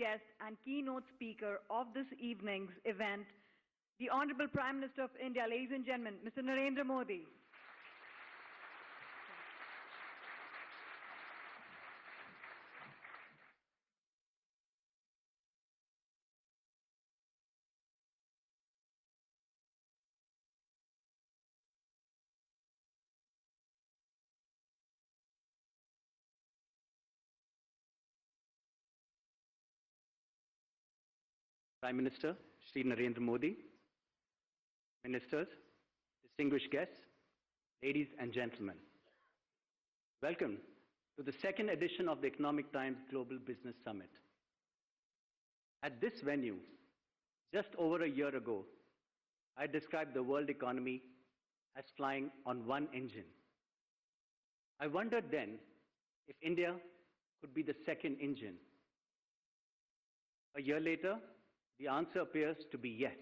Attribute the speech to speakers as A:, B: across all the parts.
A: guest and keynote speaker of this evening's event, the Honorable Prime Minister of India, ladies and gentlemen, Mr. Narendra Modi.
B: Prime Minister Shri Narendra Modi, Ministers, distinguished guests, ladies and gentlemen. Welcome to the second edition of the Economic Times Global Business Summit. At this venue, just over a year ago, I described the world economy as flying on one engine. I wondered then if India could be the second engine. A year later, the answer appears to be yes.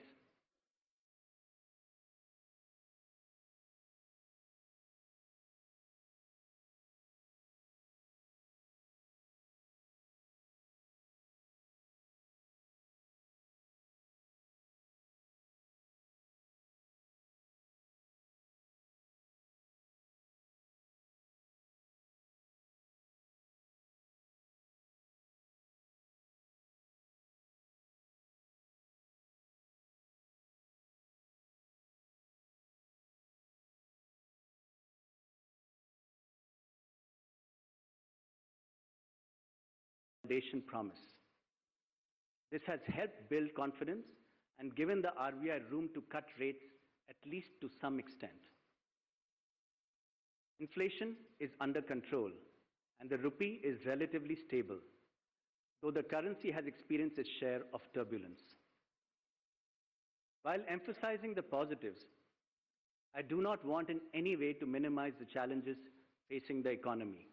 B: Foundation promise. This has helped build confidence and given the RBI room to cut rates at least to some extent. Inflation is under control and the rupee is relatively stable, though the currency has experienced its share of turbulence. While emphasizing the positives, I do not want in any way to minimize the challenges facing the economy.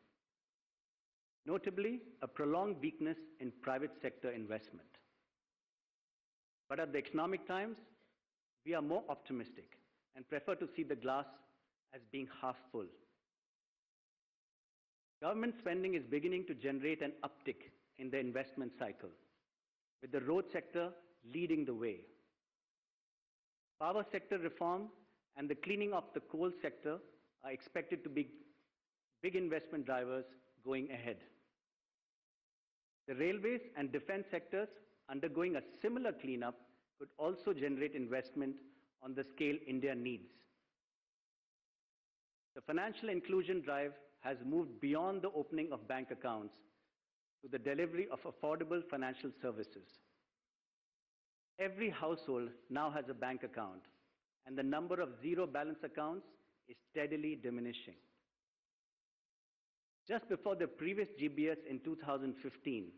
B: Notably, a prolonged weakness in private sector investment. But at the Economic Times, we are more optimistic and prefer to see the glass as being half full. Government spending is beginning to generate an uptick in the investment cycle, with the road sector leading the way. Power sector reform and the cleaning of the coal sector are expected to be big investment drivers going ahead. The railways and defense sectors undergoing a similar cleanup could also generate investment on the scale India needs. The financial inclusion drive has moved beyond the opening of bank accounts to the delivery of affordable financial services. Every household now has a bank account, and the number of zero balance accounts is steadily diminishing. Just before the previous GBS in 2015,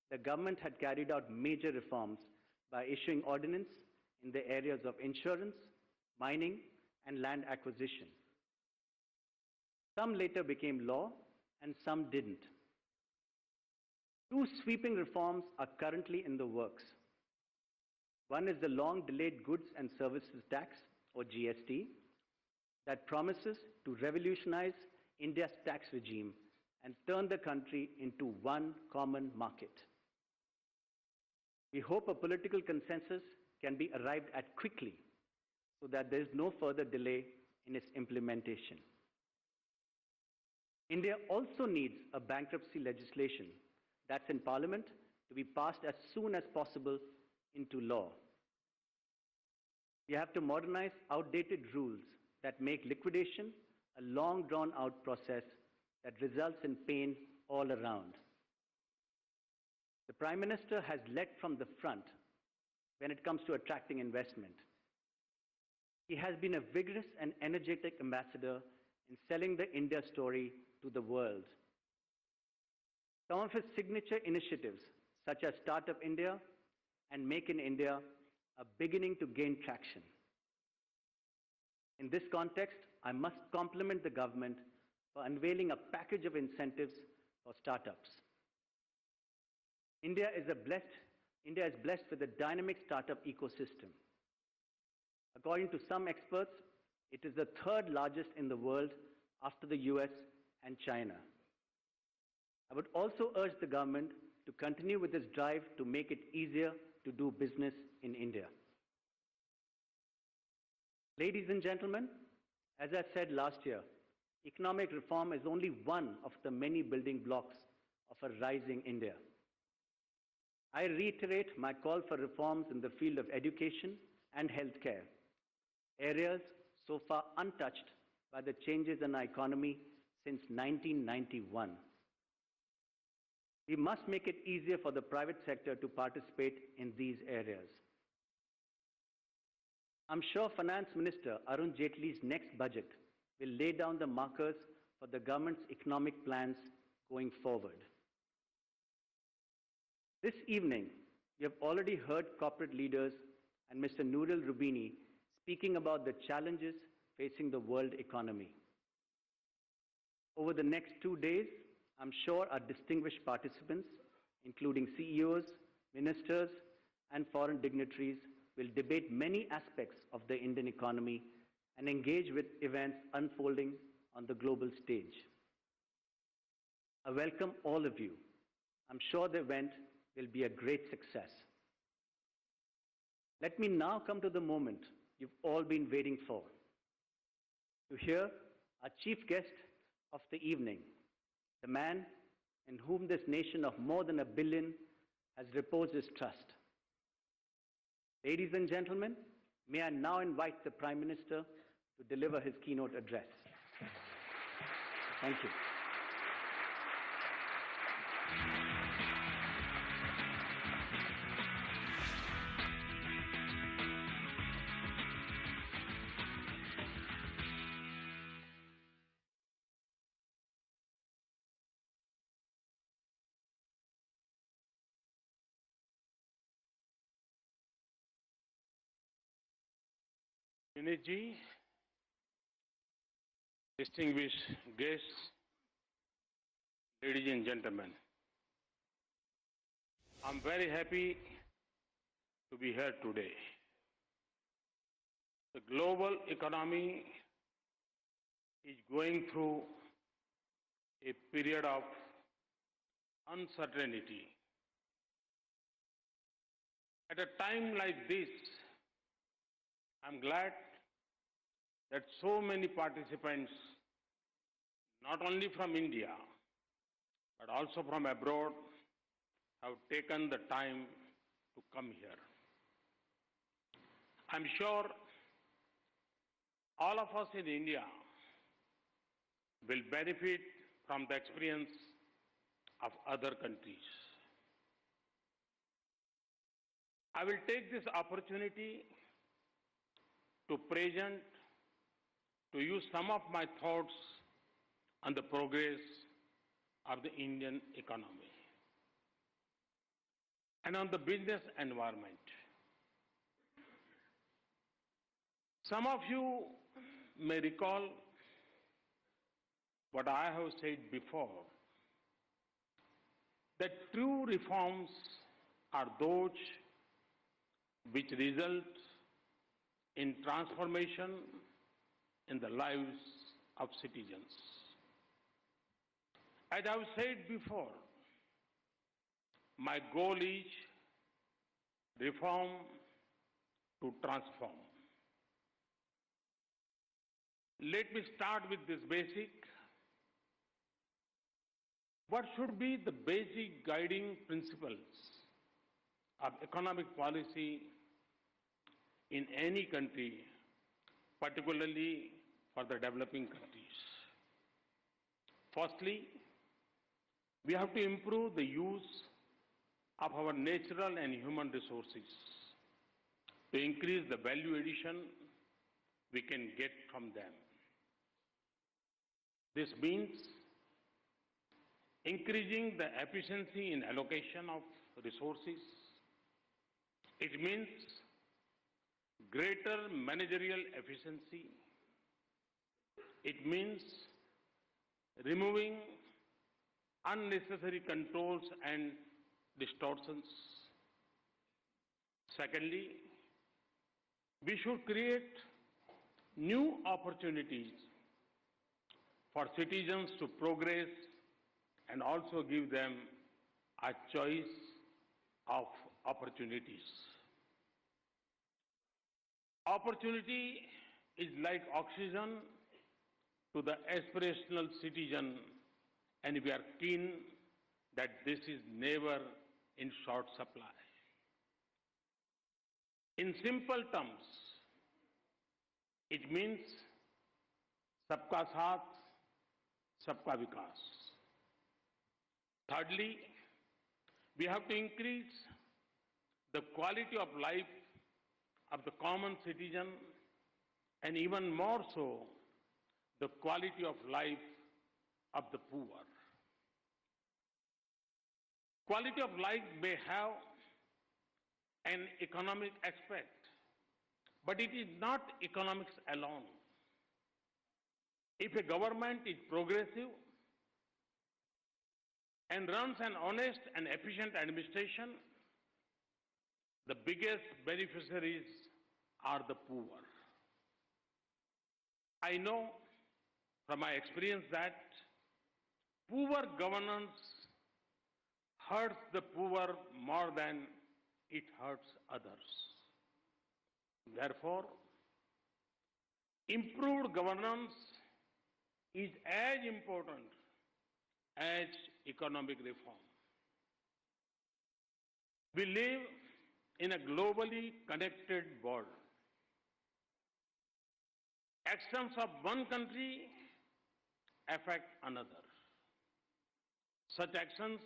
B: the government had carried out major reforms by issuing ordinance in the areas of insurance, mining, and land acquisition. Some later became law, and some didn't. Two sweeping reforms are currently in the works. One is the long-delayed Goods and Services Tax, or GST, that promises to revolutionize India's tax regime and turn the country into one common market. We hope a political consensus can be arrived at quickly so that there is no further delay in its implementation. India also needs a bankruptcy legislation that's in Parliament to be passed as soon as possible into law. We have to modernize outdated rules that make liquidation a long drawn-out process that results in pain all around. The Prime Minister has led from the front when it comes to attracting investment. He has been a vigorous and energetic ambassador in selling the India story to the world. Some of his signature initiatives, such as Startup India and Make in India, are beginning to gain traction. In this context, I must compliment the government for unveiling a package of incentives for startups. India is blessed with a dynamic startup ecosystem. According to some experts, it is the third largest in the world after the US and China. I would also urge the government to to continue with this drive to make it easier to do business in India. Ladies and gentlemen, as I said last year, economic reform is only one of the many building blocks of a rising India. I reiterate my call for reforms in the field of education and healthcare, areas so far untouched by the changes in our economy since 1991. We must make it easier for the private sector to participate in these areas. I'm sure Finance Minister Arun Jaitley's next budget will lay down the markers for the government's economic plans going forward. This evening, we have already heard corporate leaders and Mr. Nooril Rubini speaking about the challenges facing the world economy. Over the next 2 days, I'm sure our distinguished participants, including CEOs, ministers, and foreign dignitaries, will debate many aspects of the Indian economy and engage with events unfolding on the global stage. I welcome all of you. I'm sure the event will be a great success. Let me now come to the moment you've all been waiting for, to hear our chief guest of the evening, the man in whom this nation of more than 1 billion has reposed its trust. Ladies and gentlemen, may I now invite the Prime Minister to deliver his keynote address. Thank you.
C: Vineet ji, distinguished guests, ladies and gentlemen, I'm very happy to be here today. The global economy is going through a period of uncertainty. At a time like this, I'm glad that so many participants, not only from India, but also from abroad, have taken the time to come here. I'm sure all of us in India will benefit from the experience of other countries. I will take this opportunity to present to you some of my thoughts on the progress of the Indian economy and on the business environment. Some of you may recall what I have said before, that true reforms are those which result in transformation in the lives of citizens. As I have said before, my goal is reform to transform. Let me start with this basic. What should be the basic guiding principles of economic policy in any country, particularly for the developing countries? Firstly, we have to improve the use of our natural and human resources to increase the value addition we can get from them. This means increasing the efficiency in allocation of resources. It means greater managerial efficiency. It means removing unnecessary controls and distortions. Secondly, we should create new opportunities for citizens to progress and also give them a choice of opportunities. Opportunity is like oxygen to the aspirational citizen, and we are keen that this is never in short supply. In simple terms, it means सबका साथ, सबका विकास. Thirdly, we have to increase the quality of life of the common citizen, and even more so, the quality of life of the poor. Quality of life may have an economic aspect, but it is not economics alone. If a government is progressive and runs an honest and efficient administration, the biggest beneficiaries are the poor. I know from my experience that poor governance hurts the poor more than it hurts others. Therefore, improved governance is as important as economic reform. We live in a globally connected world. Actions of one country affect another. Such actions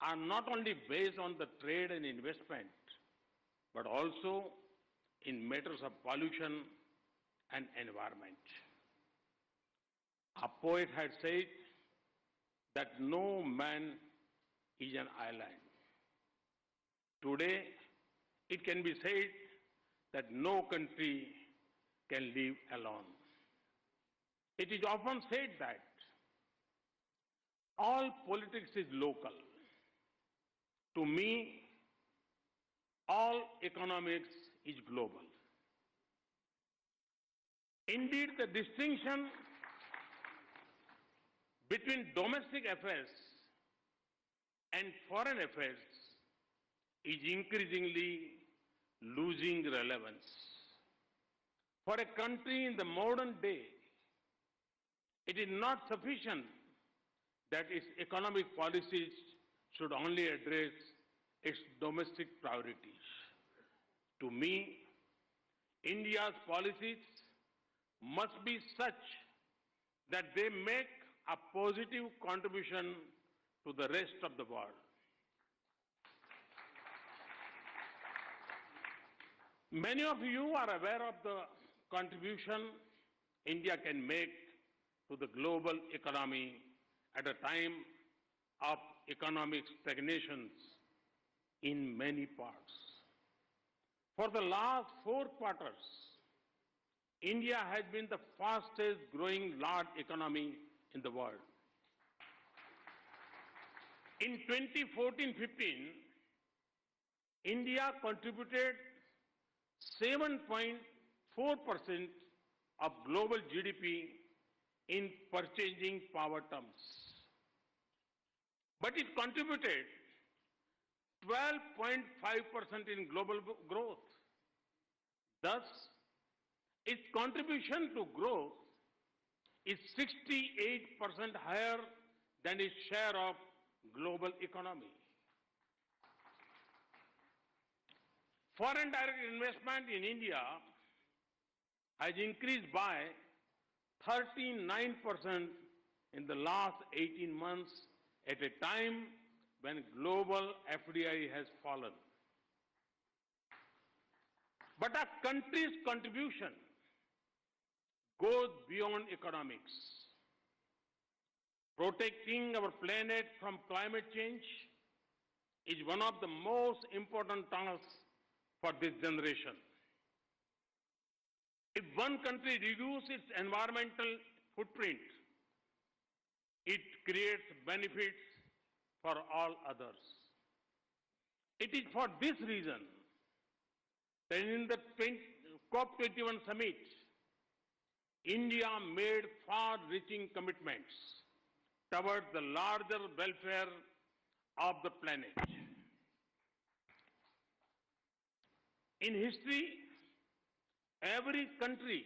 C: are not only based on the trade and investment, but also in matters of pollution and environment. A poet had said that no man is an island. Today, it can be said that no country can live alone. It is often said that all politics is local. To me, all economics is global. Indeed, the distinction between domestic affairs and foreign affairs is increasingly losing relevance. For a country in the modern day, it is not sufficient that its economic policies should only address its domestic priorities. To me, India's policies must be such that they make a positive contribution to the rest of the world. Many of you are aware of the contribution India can make to the global economy at a time of economic stagnations in many parts. For the last 4 quarters, India has been the fastest growing large economy in the world. In 2014-15, India contributed 7.4% of global GDP in purchasing power terms. But it contributed 12.5% in global growth. Thus, its contribution to growth is 68% higher than its share of global economy. Foreign direct investment in India has increased by 39% in the last 18 months at a time when global FDI has fallen. But a country's contribution goes beyond economics. Protecting our planet from climate change is one of the most important tasks for this generation. If one country reduces its environmental footprint, it creates benefits for all others. It is for this reason that in the COP21 summit, India made far-reaching commitments towards the larger welfare of the planet. In history, every country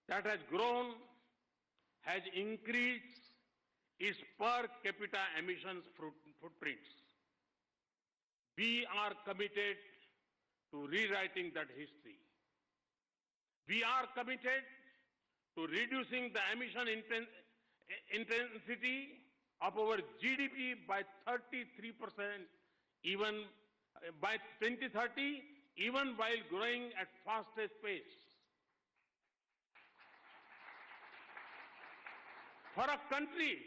C: that has grown has increased its per capita emissions footprints. We are committed to rewriting that history. We are committed to reducing the emission intensity of our GDP by 33% even by 2030, even while growing at fastest pace. For a country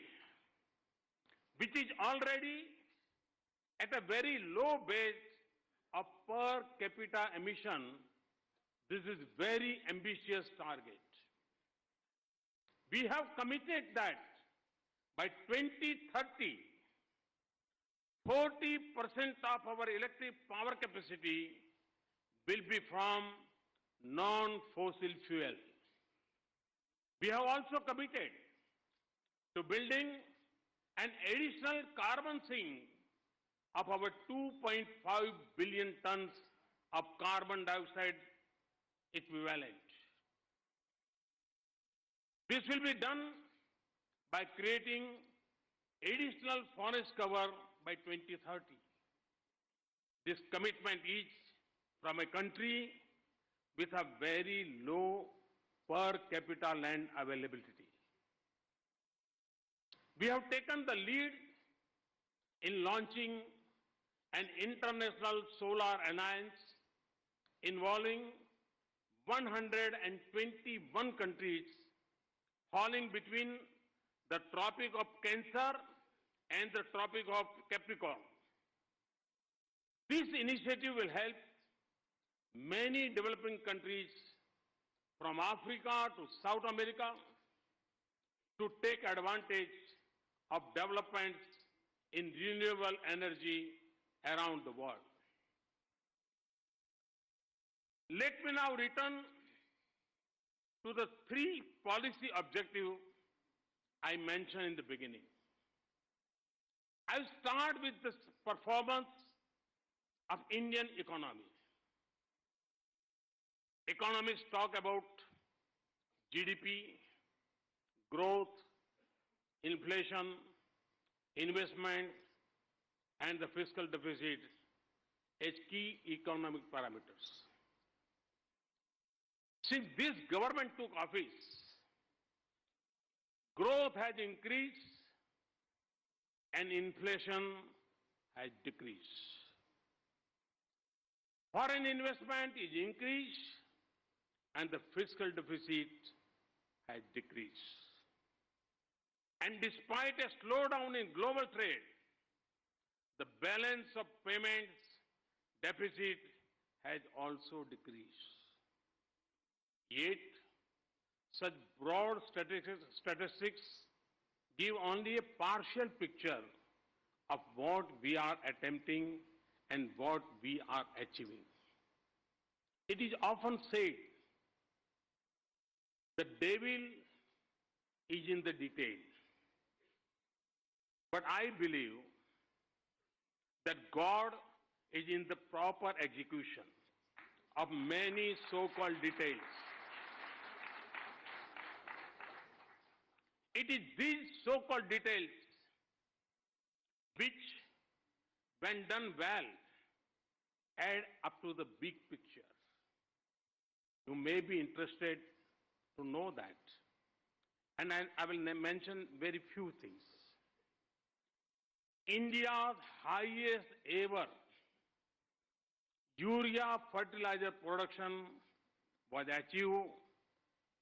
C: which is already at a very low base of per capita emission, this is very ambitious target. We have committed that by 2030, 40% of our electric power capacity will be from non-fossil fuel. We have also committed to building an additional carbon sink of our 2.5 billion tons of carbon dioxide equivalent. This will be done by creating additional forest cover by 2030. This commitment is from a country with a very low per capita land availability. We have taken the lead in launching an international solar alliance involving 121 countries falling between the Tropic of Cancer and the Tropic of Capricorn. This initiative will help many developing countries from Africa to South America to take advantage of developments in renewable energy around the world. Let me now return to the three policy objectives I mentioned in the beginning. I'll start with the performance of Indian economy. Economists talk about GDP, growth, inflation, investment, and the fiscal deficit as key economic parameters. Since this government took office, growth has increased and inflation has decreased. Foreign investment is increased and the fiscal deficit has decreased. And despite a slowdown in global trade, the balance of payments deficit has also decreased. Yet, such broad statistics give only a partial picture of what we are attempting and what we are achieving. It is often said, the devil is in the detail. But I believe that God is in the proper execution of many so-called details. It is these so-called details which, when done well, add up to the big picture. You may be interested to know that. And I will mention very few things. India's highest ever urea fertilizer production was achieved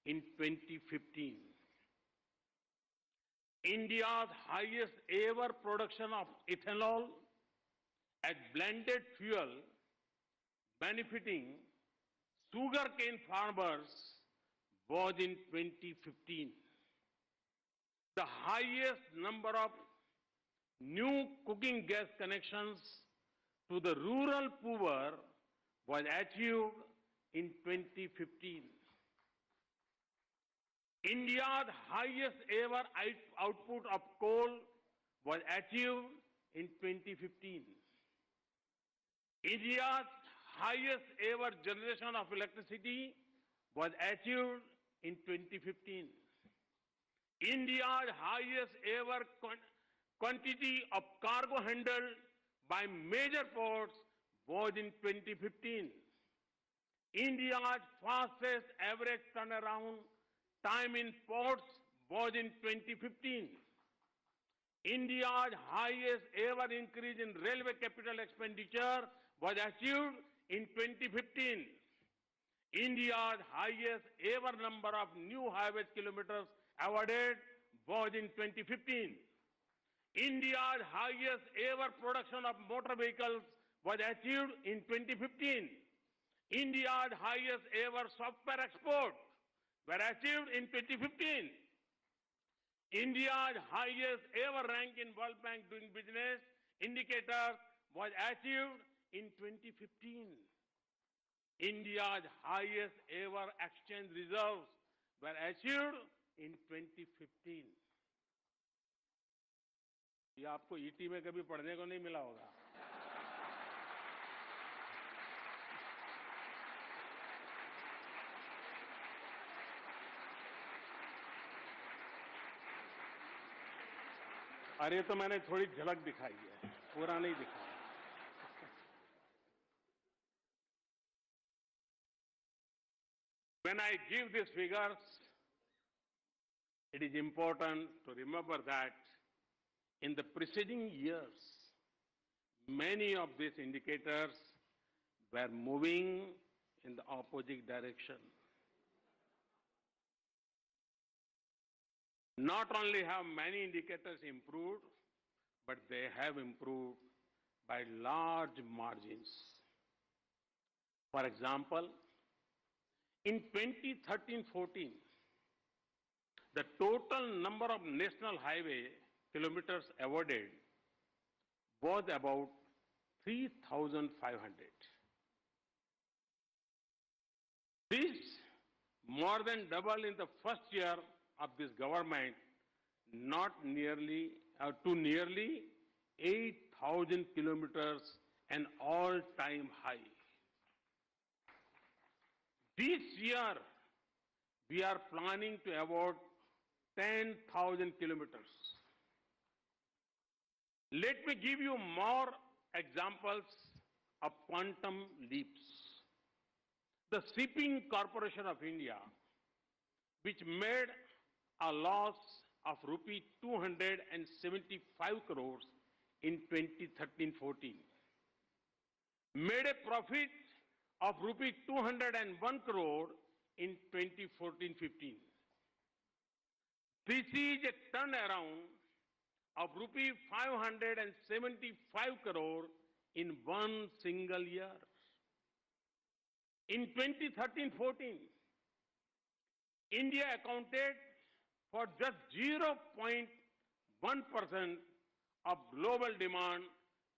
C: in 2015. India's highest ever production of ethanol as blended fuel benefiting sugarcane farmers was in 2015. The highest number of new cooking gas connections to the rural poor was achieved in 2015. India's highest ever output of coal was achieved in 2015. India's highest ever generation of electricity was achieved in 2015. India's highest ever quantity of cargo handled by major ports was in 2015. India's fastest average turnaround time in ports was in 2015. India's highest ever increase in railway capital expenditure was achieved in 2015. India's highest ever number of new highway kilometers awarded was in 2015. India's highest ever production of motor vehicles was achieved in 2015. India's highest ever software export were achieved in 2015. India's highest ever rank in World Bank doing business indicator was achieved in 2015. India's highest ever exchange reserves were achieved in 2015. ये आपको ET में कभी पढ़ने को नहीं मिला होगा. अरे तो मैंने थोड़ी झलक दिखाई है, पूरा नहीं दिखाया. When I give these figures, it is important to remember that in the preceding years, many of these indicators were moving in the opposite direction. Not only have many indicators improved, but they have improved by large margins. For example, in 2013-14, the total number of national highway kilometers awarded was about 3,500. This more than double in the first year of this government, to nearly 8,000 kilometers, an all-time high. This year, we are planning to award 10,000 kilometers. Let me give you more examples of quantum leaps. The Shipping Corporation of India, which made a loss of rupee 275 crores in 2013-14, made a profit of rupee 201 crore in 2014-15. This is a turnaround of rupee 575 crore in one single year. In 2013-14, India accounted for just 0.1% of global demand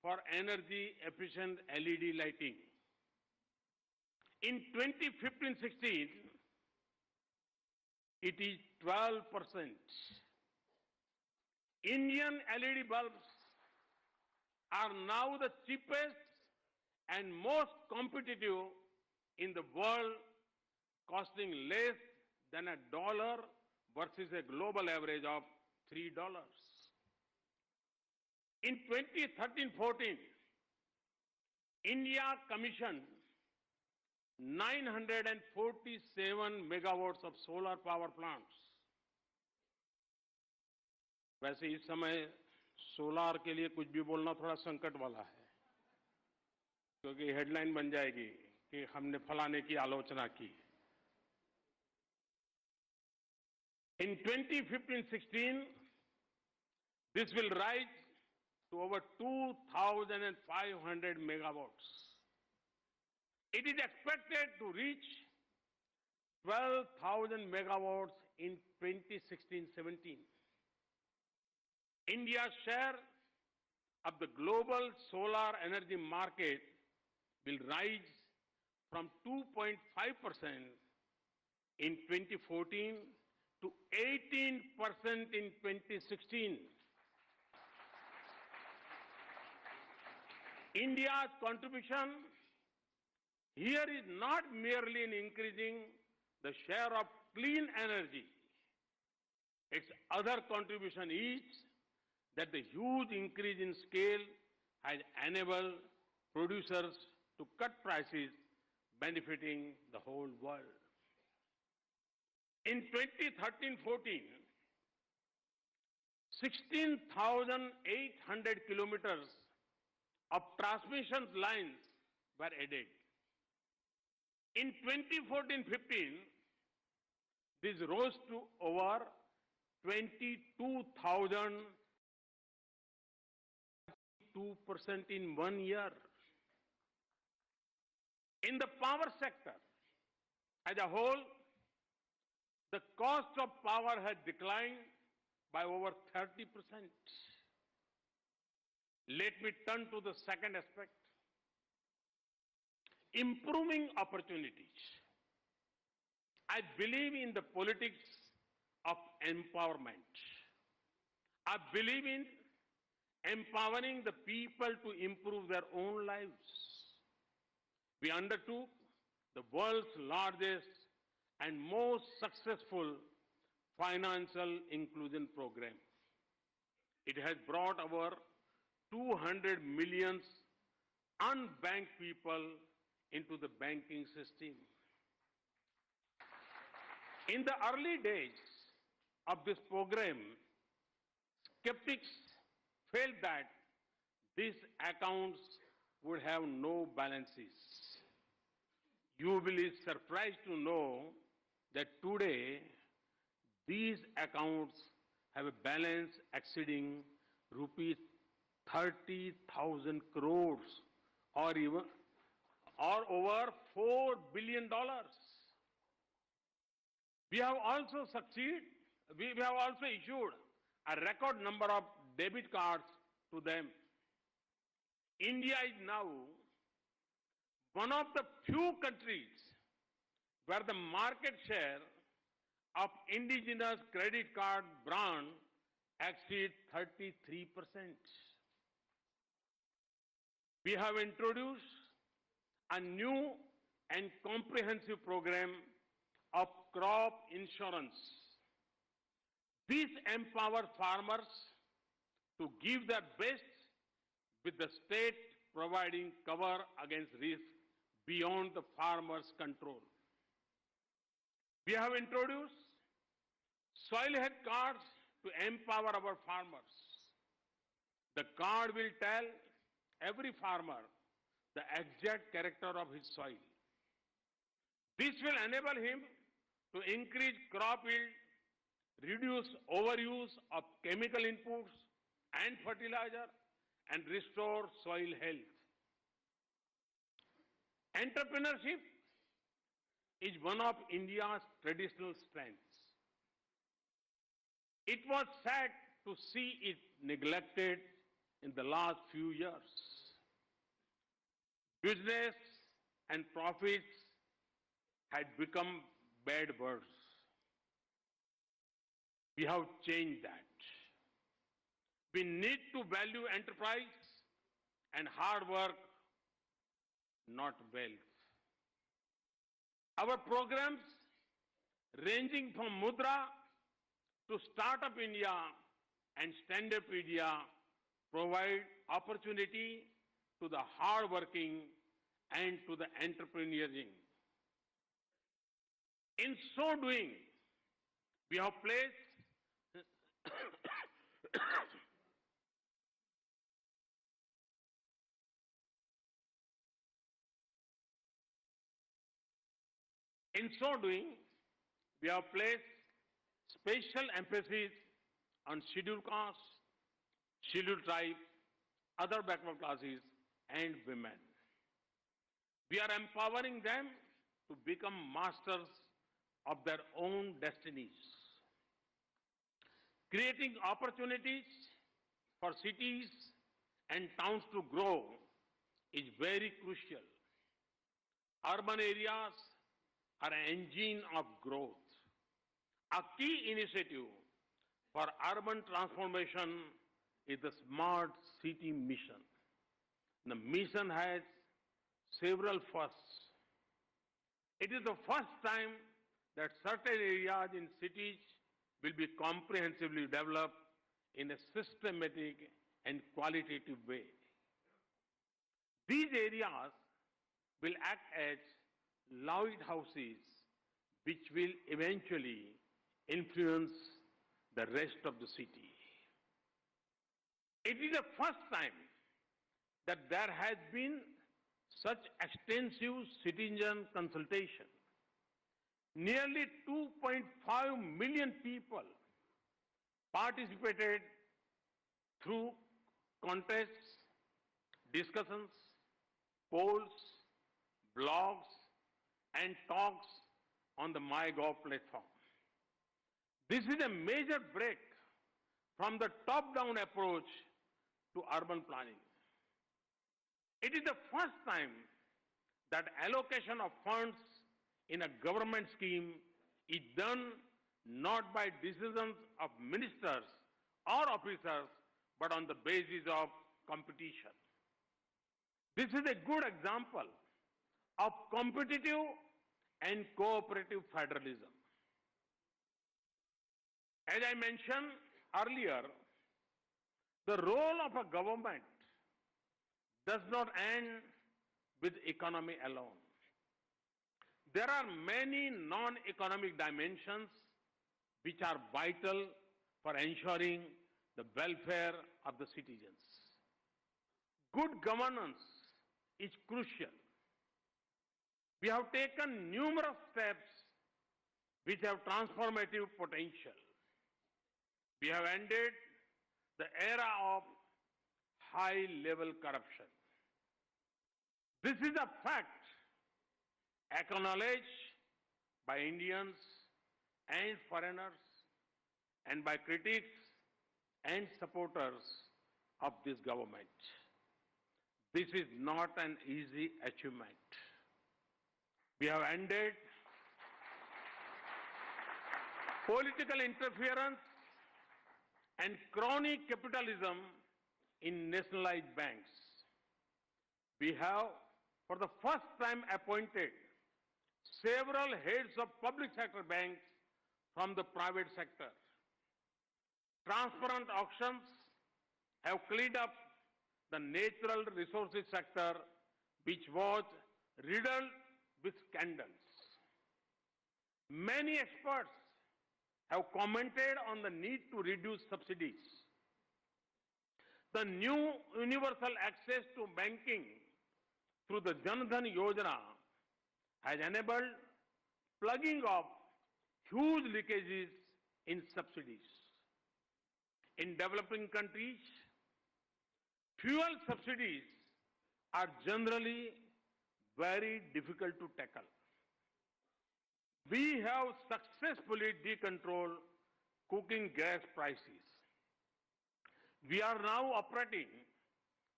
C: for energy-efficient LED lighting. In 2015-16, it is 12%. Indian LED bulbs are now the cheapest and most competitive in the world, costing less than $1 versus a global average of $3. In 2013-14, India commissioned 947 megawatts of solar power plants. वैसे इस समय solar के लिए कुछ भी बोलना थोड़ा संकट वाला है, क्योंकि हेडलाइन बन जाएगी कि हमने फलाने की आलोचना की. In 2015-16, this will rise to over 2,500 megawatts. It is expected to reach 12,000 megawatts in 2016-17. India's share of the global solar energy market will rise from 2.5% in 2014 to 18% in 2016. India's contribution here is not merely in increasing the share of clean energy. Its other contribution is that the huge increase in scale has enabled producers to cut prices, benefiting the whole world. In 2013-14, 16,800 kilometers of transmission lines were added. In 2014-15, this rose to over 22,000, 2% in 1 year. In the power sector as a whole, the cost of power has declined by over 30%. Let me turn to the second aspect. Improving opportunities. I believe in the politics of empowerment. I believe in empowering the people to improve their own lives. We undertook the world's largest and most successful financial inclusion program. It has brought over 200 million unbanked people into the banking system. In the early days of this program, skeptics felt that these accounts would have no balances. You will be surprised to know that today these accounts have a balance exceeding rupees 30,000 crores or over $4 billion. We have also issued a record number of debit cards to them. India is now one of the few countries where the market share of indigenous credit card brand exceeds 33%. We have introduced a new and comprehensive program of crop insurance. This empowers farmers to give their best, with the state providing cover against risk beyond the farmer's control. We have introduced soil health cards to empower our farmers. The card will tell every farmer the exact character of his soil. This will enable him to increase crop yield, reduce overuse of chemical inputs and fertilizer, and restore soil health. Entrepreneurship is one of India's traditional strengths. It was sad to see it neglected in the last few years. Business and profits had become bad words. We have changed that. We need to value enterprise and hard work, not wealth. Our programs, ranging from Mudra to Startup India and Stand Up India, provide opportunity to the hardworking and to the entrepreneurial. In so doing, we have placed special emphasis on scheduled castes, scheduled tribes, other backward classes, and women. We are empowering them to become masters of their own destinies. Creating opportunities for cities and towns to grow is very crucial. Urban areas are an engine of growth. A key initiative for urban transformation is the Smart City Mission. The mission has several firsts. It is the first time that certain areas in cities will be comprehensively developed in a systematic and qualitative way. These areas will act as lighthouses which will eventually influence the rest of the city. It is the first time that there has been such extensive citizen consultation. Nearly 2.5 million people participated through contests, discussions, polls, blogs, and talks on the MyGov platform. This is a major break from the top-down approach to urban planning. It is the first time that allocation of funds in a government scheme is done not by decisions of ministers or officers, but on the basis of competition. This is a good example of competitive and cooperative federalism. As I mentioned earlier, the role of a government does not end with economy alone. There are many non-economic dimensions which are vital for ensuring the welfare of the citizens. Good governance is crucial. We have taken numerous steps which have transformative potential. We have ended the era of high-level corruption. This is a fact acknowledged by Indians and foreigners and by critics and supporters of this government. This is not an easy achievement. We have ended political interference and crony capitalism in nationalized banks. We have, for the first time, appointed several heads of public sector banks from the private sector. Transparent auctions have cleaned up the natural resources sector, which was riddled with scandals. Many experts have commented on the need to reduce subsidies. The new universal access to banking through the Jan Dhan Yojana has enabled plugging of huge leakages in subsidies. In developing countries, fuel subsidies are generally very difficult to tackle. We have successfully decontrolled cooking gas prices. We are now operating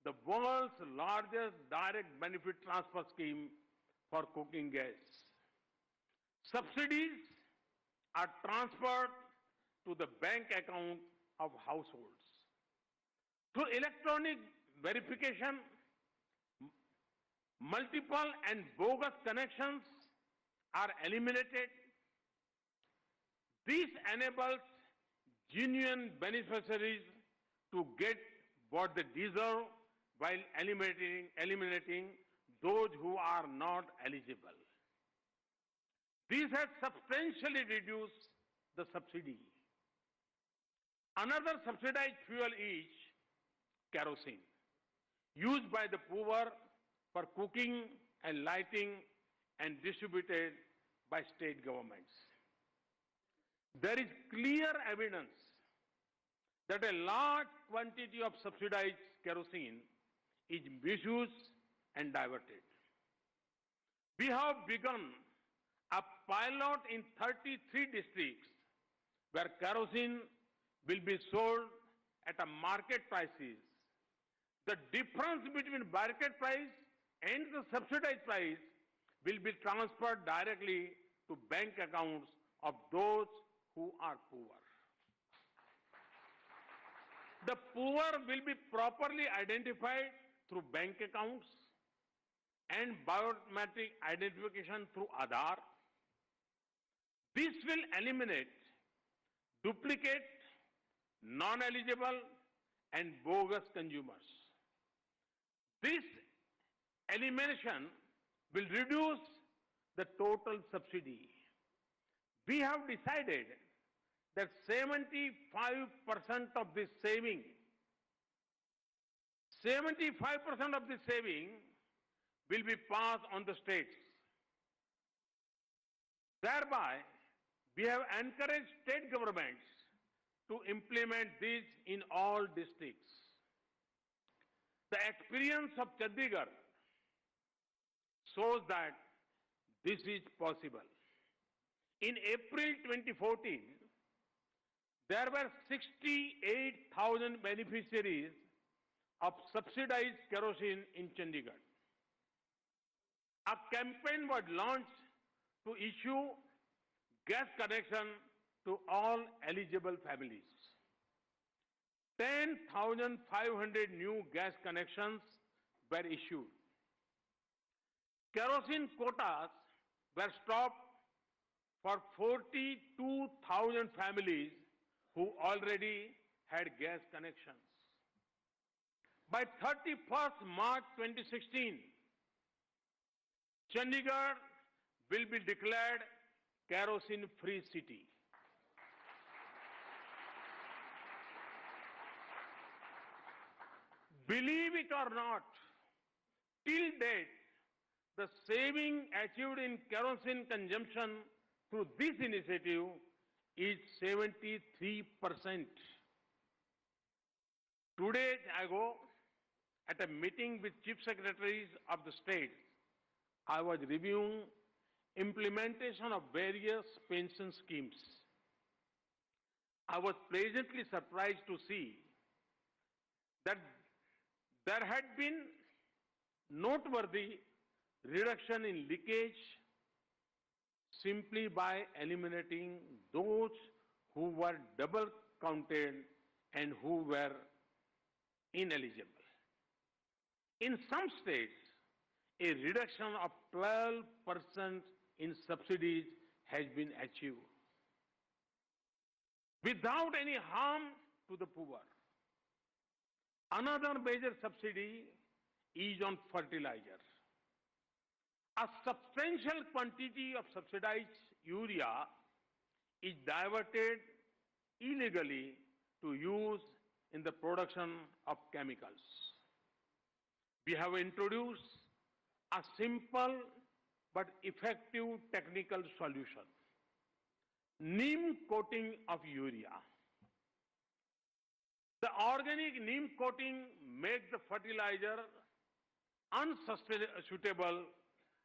C: the world's largest direct benefit transfer scheme for cooking gas. Subsidies are transferred to the bank account of households. Through electronic verification, multiple and bogus connections are eliminated. This enables genuine beneficiaries to get what they deserve while eliminating those who are not eligible. This has substantially reduced the subsidy. Another subsidized fuel is kerosene, used by the poor for cooking and lighting and distributed by state governments. There is clear evidence that a large quantity of subsidized kerosene is misused and diverted. We have begun a pilot in 33 districts where kerosene will be sold at a market prices. The difference between market price and the subsidized price will be transferred directly to bank accounts of those who are poor. The poor will be properly identified through bank accounts and biometric identification through Aadhaar. This will eliminate duplicate, non-eligible and bogus consumers. This elimination will reduce the total subsidy. We have decided that 75% of this saving, 75% of this saving will be passed on the states. Thereby, we have encouraged state governments to implement this in all districts. The experience of Chandigarh shows that this is possible. In April 2014, there were 68,000 beneficiaries of subsidized kerosene in Chandigarh. A campaign was launched to issue gas connection to all eligible families. 10,500 new gas connections were issued. Kerosene quotas were stopped for 42,000 families who already had gas connections. By 31st March 2016, Chandigarh will be declared kerosene-free city. Believe it or not, till date, the saving achieved in kerosene consumption through this initiative is 73%. 2 days ago, at a meeting with chief secretaries of the states, I was reviewing implementation of various pension schemes. I was pleasantly surprised to see that there had been noteworthy reduction in leakage simply by eliminating those who were double counted and who were ineligible. In some states, a reduction of 12% in subsidies has been achieved without any harm to the poor. Another major subsidy is on fertilizer. A substantial quantity of subsidized urea is diverted illegally to use in the production of chemicals. We have introduced a simple but effective technical solution: neem coating of urea. The organic neem coating makes the fertilizer unsuitable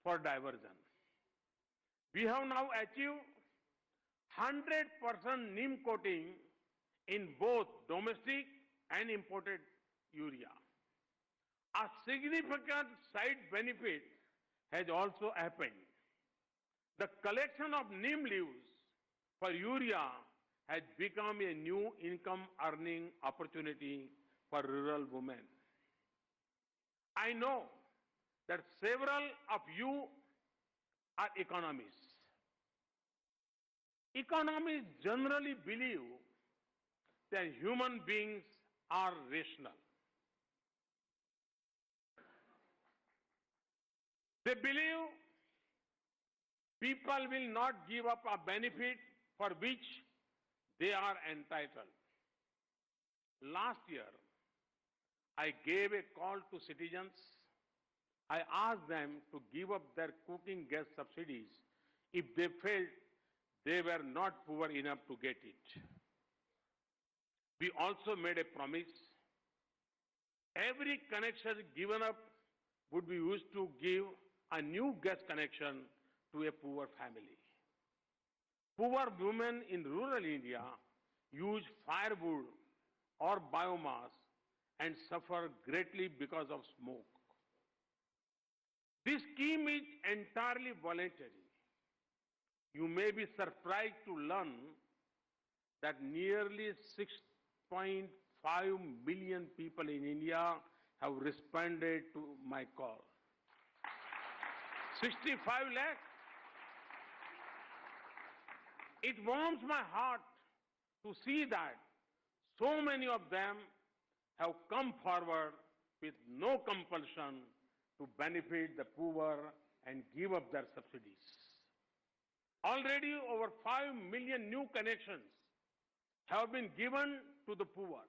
C: for diversion. We have now achieved 100% neem coating in both domestic and imported urea. A significant side benefit has also happened. The collection of neem leaves for urea has become a new income earning opportunity for rural women. I know that several of you are economists. Economists generally believe that human beings are rational. They believe people will not give up a benefit for which they are entitled. Last year, I gave a call to citizens. I asked them to give up their cooking gas subsidies if they felt they were not poor enough to get it. We also made a promise. Every connection given up would be used to give a new gas connection to a poor family. Poor women in rural India use firewood or biomass and suffer greatly because of smoke. This scheme is entirely voluntary. You may be surprised to learn that nearly 6.5 million people in India have responded to my call. 65 lakhs. It warms my heart to see that so many of them have come forward with no compulsion to benefit the poor and give up their subsidies. Already over 5 million new connections have been given to the poor.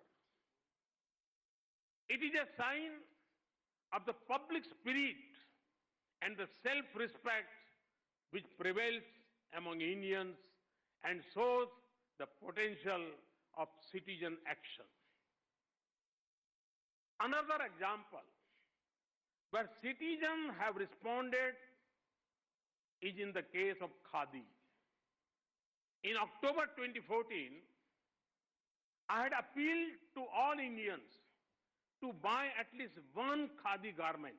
C: It is a sign of the public spirit and the self-respect which prevails among Indians and shows the potential of citizen action. Another example where citizens have responded is in the case of Khadi. In October 2014, I had appealed to all Indians to buy at least one Khadi garment.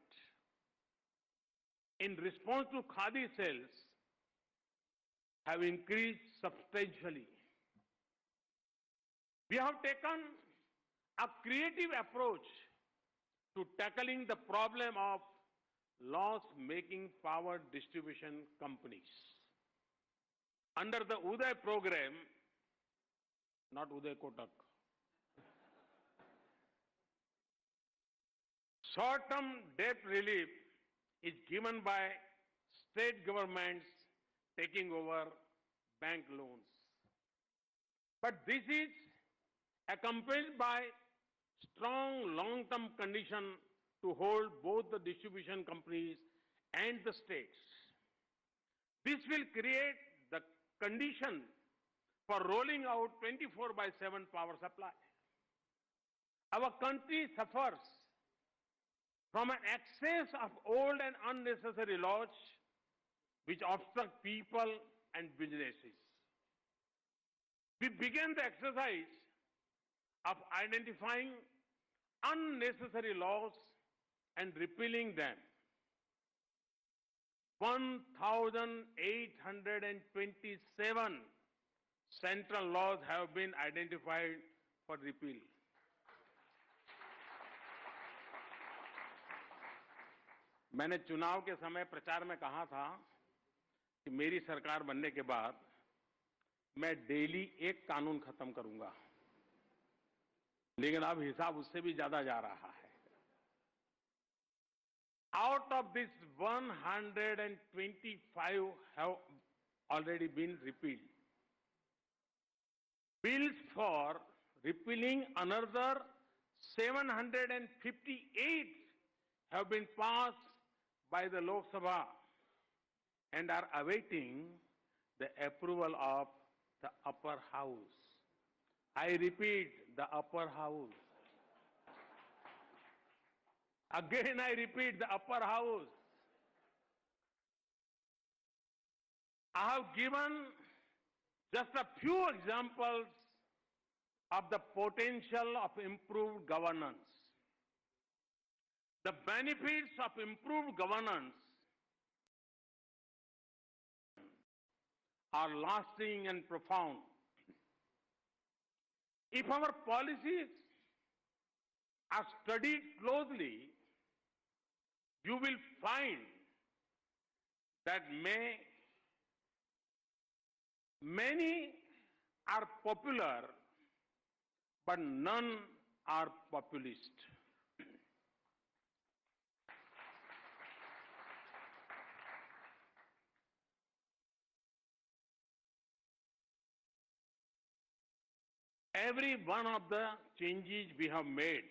C: In response to Khadi sales have increased substantially. We have taken a creative approach to tackling the problem of loss-making power distribution companies. Under the Uday program, not Uday Kotak, short-term debt relief is given by state governments taking over bank loans. But this is accompanied by strong long-term condition to hold both the distribution companies and the states. This will create the condition for rolling out 24/7 power supply. Our country suffers from an excess of old and unnecessary laws which obstruct people and businesses. We began the exercise of identifying unnecessary laws and repealing them. 1,827 central laws have been identified for repeal. मैंने चुनाव के समय प्रचार में कहा था कि मेरी सरकार बनने के बाद मैं डेली एक कानून खत्म करूंगा, लेकिन अब हिसाब उससे भी ज्यादा जा रहा है. Out of this, 125 have already been repealed. Bills for repealing another 758 have been passed by the Lok Sabha and are awaiting the approval of the upper house. I repeat, the upper house. Again, I repeat, the upper house. I have given just a few examples of the potential of improved governance. The benefits of improved governance are lasting and profound. If our policies are studied closely, you will find that many are popular, but none are populist. Every one of the changes we have made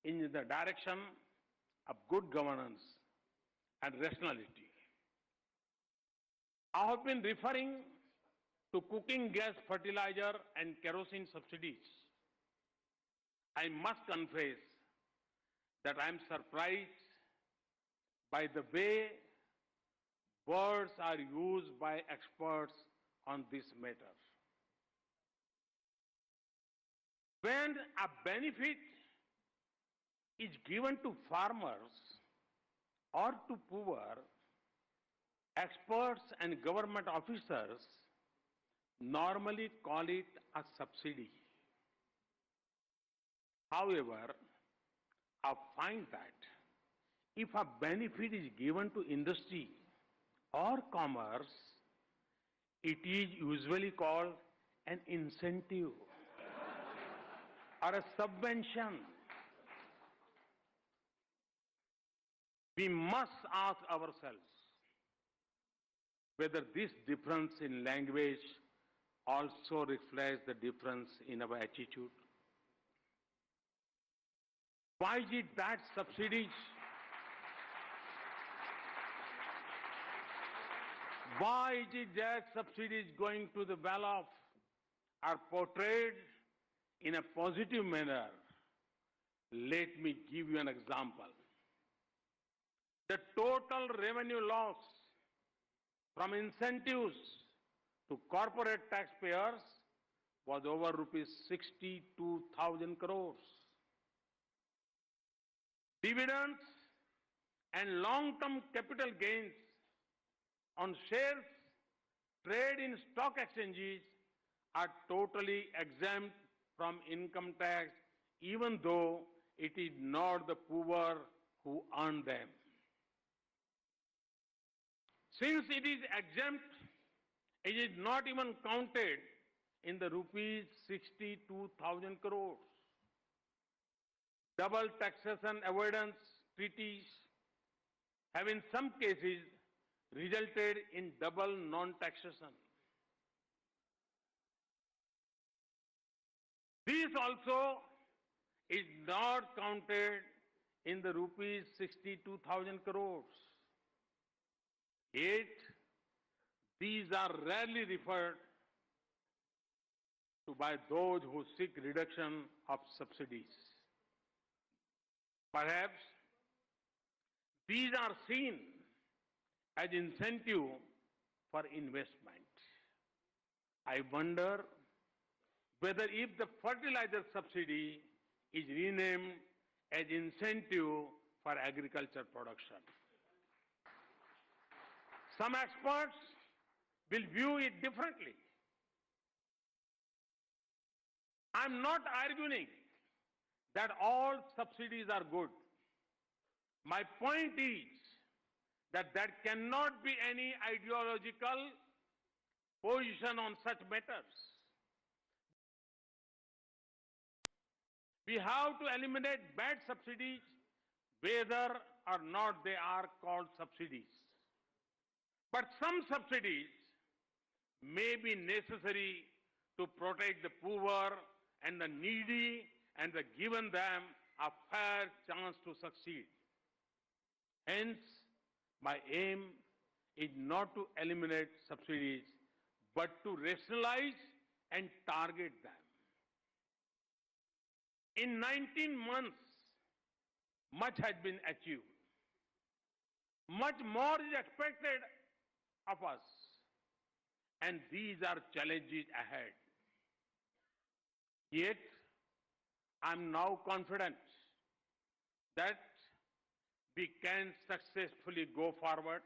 C: in the direction of good governance and rationality. I have been referring to cooking gas, fertilizer and kerosene subsidies. I must confess that I am surprised by the way words are used by experts on this matter. When a benefit is given to farmers or to poor, experts and government officers normally call it a subsidy. However, find that if a benefit is given to industry or commerce, it is usually called an incentive or a subvention. We must ask ourselves whether this difference in language also reflects the difference in our attitude. Why is it that subsidies going to the well-off are portrayed in a positive manner? Let me give you an example. The total revenue loss from incentives to corporate taxpayers was over rupees 62,000 crores. Dividends and long-term capital gains on shares trade in stock exchanges are totally exempt from income tax, even though it is not the poor who earn them. Since it is exempt, it is not even counted in the rupees 62,000 crores. Double taxation avoidance treaties have in some cases resulted in double non-taxation. This also is not counted in the rupees 62,000 crores. Yet, these are rarely referred to by those who seek reduction of subsidies. Perhaps these are seen as incentive for investment. I wonder whether if the fertilizer subsidy is renamed as incentive for agriculture production. Some experts will view it differently. I'm not arguing that all subsidies are good. My point is that there cannot be any ideological position on such matters. We have to eliminate bad subsidies, whether or not they are called subsidies. But some subsidies may be necessary to protect the poor and the needy and given them a fair chance to succeed. Hence, my aim is not to eliminate subsidies, but to rationalize and target them. In 19 months, much has been achieved. Much more is expected of us, and these are challenges ahead. Yet, I'm now confident that we can successfully go forward,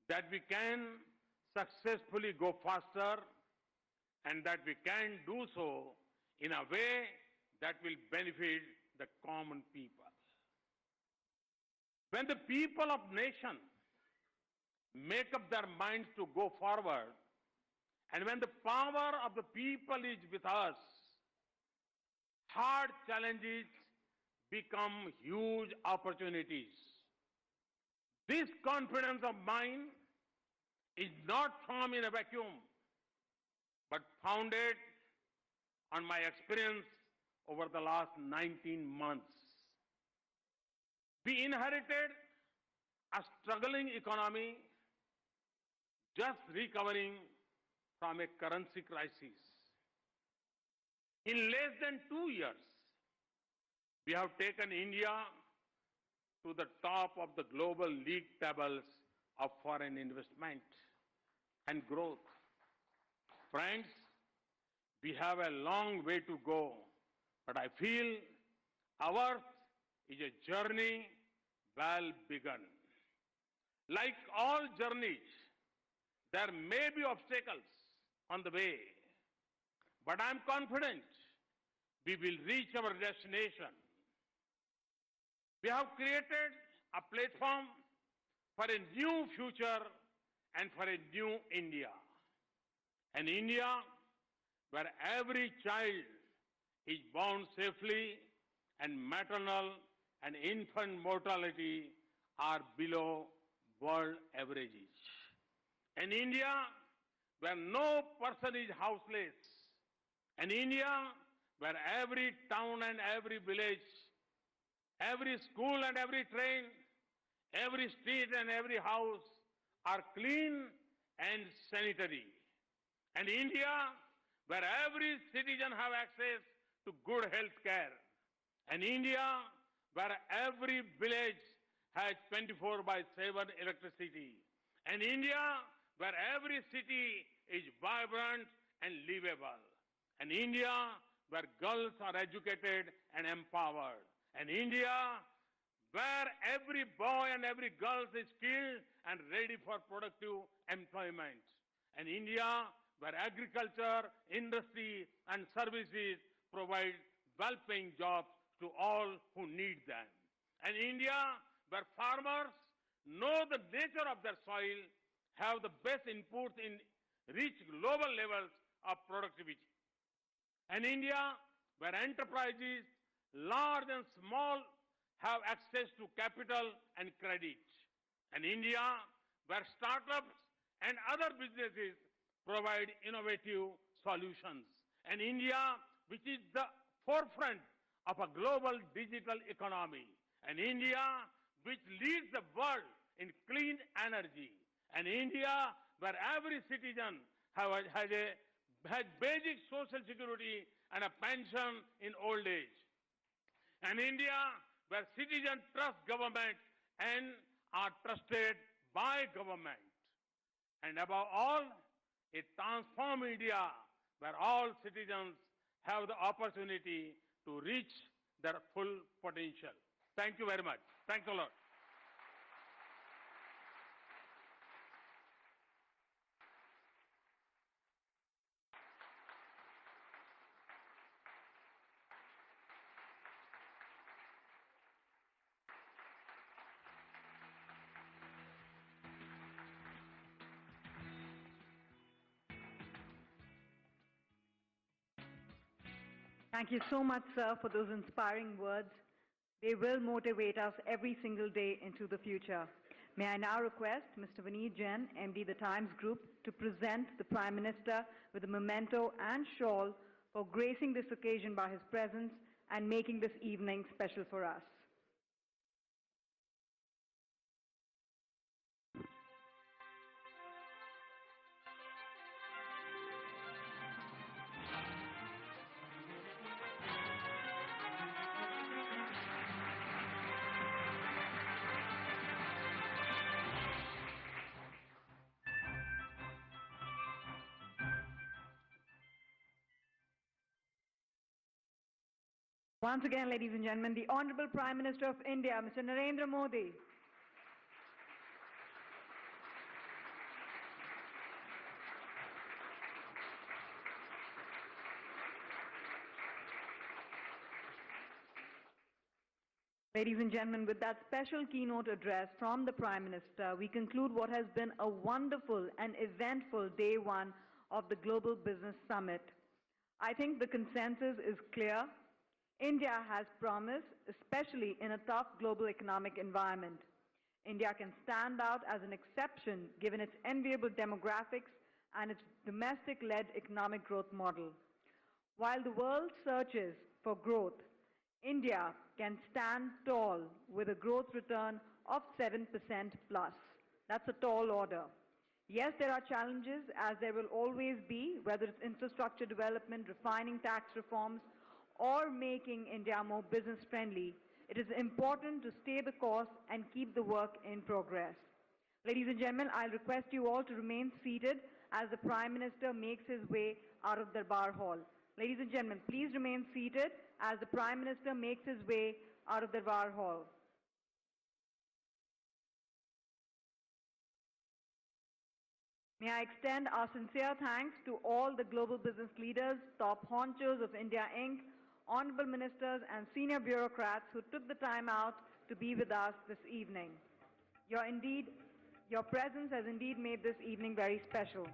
C: that we can successfully go faster, and that we can do so in a way that will benefit the common people. When the people of nation make up their minds to go forward, and when the power of the people is with us, hard challenges become huge opportunities. This confidence of mine is not formed in a vacuum, but founded on my experience over the last 19 months. We inherited a struggling economy just recovering from a currency crisis. In less than 2 years, we have taken India to the top of the global league tables of foreign investment and growth. Friends, we have a long way to go, but I feel ours is a journey well begun. Like all journeys, there may be obstacles on the way, but I'm confident we will reach our destination. We have created a platform for a new future and for a new India. An India where every child is born safely and maternal and infant mortality are below world averages. An India where no person is houseless. An India where every town and every village, every school and every train, every street and every house are clean and sanitary. An India where every citizen have access to good health care. An India where every village has 24/7 electricity. An India where every city is vibrant and livable. An India where girls are educated and empowered. An India where every boy and every girl is skilled and ready for productive employment. An India where agriculture, industry and services provide well-paying jobs to all who need them. An India where farmers know the nature of their soil, have the best inputs in reach global levels of productivity. An India where enterprises, large and small, have access to capital and credit. An India where startups and other businesses provide innovative solutions. An India which is the forefront of a global digital economy. An India which leads the world in clean energy. An India where every citizen has basic social security and a pension in old age. An India where citizens trust government and are trusted by government. And above all, a transformed India where all citizens have the opportunity to reach their full potential. Thank you very much. Thanks a lot.
A: Thank you so much, sir, for those inspiring words. They will motivate us every single day into the future. May I now request Mr. Vineet Jain, MD, The Times Group, to present the Prime Minister with a memento and shawl for gracing this occasion by his presence and making this evening special for us. Once again, ladies and gentlemen, the Honorable Prime Minister of India, Mr. Narendra Modi. Ladies and gentlemen, with that special keynote address from the Prime Minister, we conclude what has been a wonderful and eventful day one of the Global Business Summit. I think the consensus is clear. India has promise, especially in a tough global economic environment. India can stand out as an exception given its enviable demographics and its domestic-led economic growth model. While the world searches for growth, India can stand tall with a growth return of 7% plus. That's a tall order. Yes, there are challenges, as there will always be, whether it's infrastructure development, refining tax reforms, or making India more business-friendly. It is important to stay the course and keep the work in progress. Ladies and gentlemen, I'll request you all to remain seated as the Prime Minister makes his way out of Darbar Hall. Ladies and gentlemen, please remain seated as the Prime Minister makes his way out of Darbar Hall. May I extend our sincere thanks to all the global business leaders, top honchos of India Inc., honorable ministers and senior bureaucrats who took the time out to be with us this evening. Your presence has indeed made this evening very special.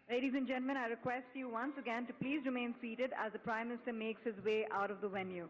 A: Ladies and gentlemen, I request you once again to please remain seated as the Prime Minister makes his way out of the venue.